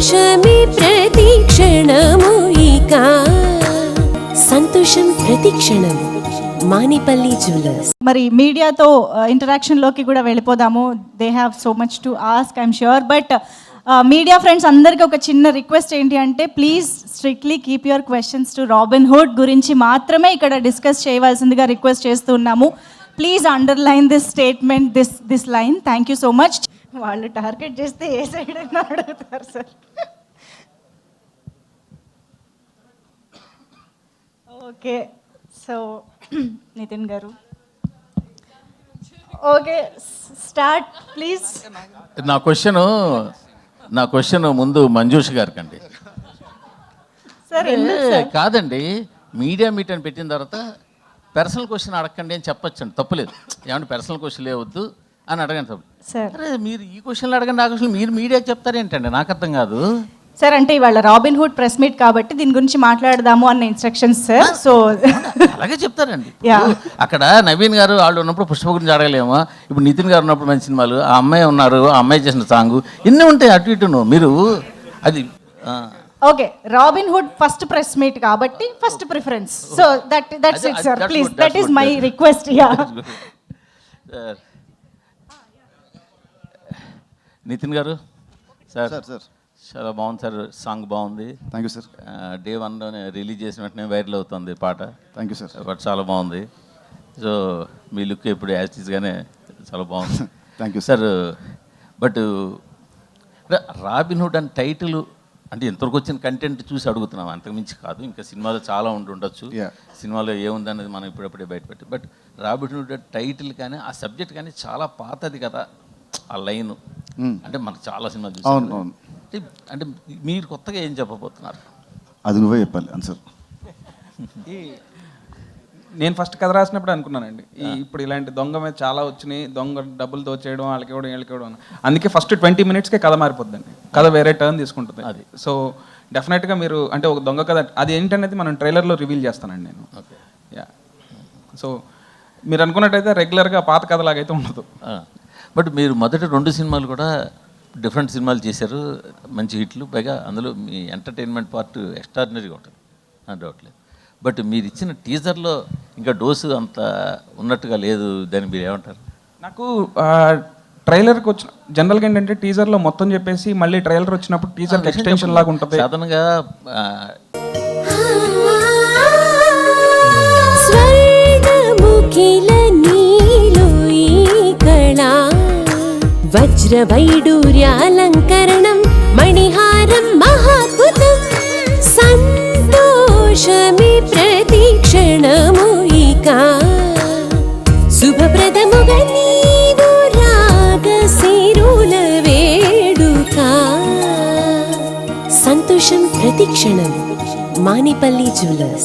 సంతోషమే ప్రతిక్షణము ఇక సంతోషం ప్రతిక్షణం మానిపల్లి జ్యువెలర్స్. మరి మీడియాతో ఇంటరాక్షన్లోకి కూడా వెళ్ళిపోదాము. They have so much to ask I'm sure. But media friends అందరికీ ఒక చిన్న రిక్వెస్ట్ ఏంటి అంటే please strictly keep your questions to Robinhood గురించి మాత్రమే ఇక్కడ డిస్కస్ చేయవలసిందిగా రిక్వెస్ట్ చేస్తున్నాము. Please underline this statement, this line. Thank you so much. వాళ్ళు టార్గెట్ చేస్తే ఏ సైడ్ అయినా అడుగుతారు సార్. ఓకే, సో నితిన్ గారు ఓకే స్టార్ట్ ప్లీజ్. నా క్వశ్చన్ ముందు మంజుష్ గారికి అండి. కాదండి, మీడియా మీట్ అని పెట్టిన తర్వాత పర్సనల్ క్వశ్చన్ అడగండి అని చెప్పొచ్చండి, తప్పులేదు. ఏమంటే పర్సనల్ క్వశ్చన్ లేవద్దు అని అడగండి తప్పు. అరే మీరు ఈ క్వశ్చన్లు అడగండి, ఆ క్వశ్చన్ మీరు మీడియాకి చెప్తారేంటండి, నాకు అర్థం కాదు సార్. అంటే ఇవాళ రాబిన్హుడ్ ప్రెస్ మీట్ కాబట్టి దీని గురించి మాట్లాడదాము అన్న ఇన్స్ట్రక్షన్స్ సార్. సో అలాగే చెప్తారండి. అక్కడ నవీన్ గారు వాళ్ళు ఉన్నప్పుడు పుష్ప గురించి అడగలేమో, ఇప్పుడు నితిన్ గారు ఉన్నప్పుడు మంచి సినిమాలు, ఆ అమ్మాయి ఉన్నారు, ఆ అమ్మాయి చేసిన సాంగ్ ఇన్ని ఉంటాయి అటు ఇటును. మీరు అది okay, Robinhood first press meet కాబట్టి first preference. So that's it sir, please, that is my request. Nitin గారు సార్ చాలా బాగుంది సార్, సాంగ్ బాగుంది. Thank you sir. డే 1లోనే రిలీజ్ చేసిన వెంటనే వైరల్ అవుతుంది పాట. Thank you sir. బట్ చాలా బాగుంది. సో మీ లుక్ ఇప్పుడు యాస్టీస్గానే చాలా బాగుంది. Thank you sir. But Robinhood అని టైటిల్ అంటే ఇంతవరకు వచ్చిన కంటెంట్ చూసి అడుగుతున్నాం, అంతకుమించి కాదు. ఇంకా సినిమాలో చాలా ఉండొచ్చు, సినిమాలో ఏముందనేది మనం ఇప్పుడప్పుడే బయటపెట్టి. బట్ రాబిన్హుడ్ టైటిల్ కానీ ఆ సబ్జెక్ట్ కానీ చాలా పాతది కదా, ఆ లైన్ అంటే మనకు చాలా సినిమాలు చూసాం. అంటే మీరు కొత్తగా ఏం చెప్పబోతున్నారు? అది నువ్వే చెప్పాలి ఆన్సర్. నేను ఫస్ట్ కథ రాసినప్పుడు అనుకున్నానండి, ఇప్పుడు ఇలాంటి దొంగ మీద చాలా వచ్చినాయి, దొంగ డబ్బులు దోచేయడం, వాళ్ళకి ఇవ్వడం, వీళ్ళకి ఇవ్వడం. అందుకే ఫస్ట్ 20 minutesకే కథ మారిపోద్దండి, కథ వేరే టర్న్ తీసుకుంటుంది. అది సో డెఫినెట్గా మీరు అంటే ఒక దొంగ కథ అది ఏంటనేది మనం ట్రైలర్లో రివీల్ చేస్తానండి నేను. యా, సో మీరు అనుకున్నట్టయితే రెగ్యులర్గా పాత కథలాగైతే ఉండదు. బట్ మీరు మొదటి 2 సినిమాలు కూడా డిఫరెంట్ సినిమాలు చేశారు, మంచి హిట్లు. పైగా అందులో మీ ఎంటర్టైన్మెంట్ పార్ట్ ఎక్స్ట్రాడినరీగా ఉంటుంది, డౌట్లేదు. బట్ మీరు ఇచ్చిన టీజర్లో ఇంకా డోసు అంత ఉన్నట్టుగా లేదు, దాన్ని మీరు ఏమంటారు? నాకు ట్రైలర్కి వచ్చిన జనరల్గా ఏంటంటే టీజర్లో మొత్తం చెప్పేసి మళ్ళీ ట్రైలర్ వచ్చినప్పుడు టీజర్కి ఎక్స్టెన్షన్ లాగా ఉంటుంది. సాధారణంగా వజ్రవైడూర్యాలంకరణం మణిహారం మహాద్భుతం సంతోషమే ప్రతిక్షణము ఇక శుభప్రదముగా నీవు రాగసిరుల వేడుక సంతోషం ప్రతిక్షణం మానిపల్లి జ్యువెలర్స్.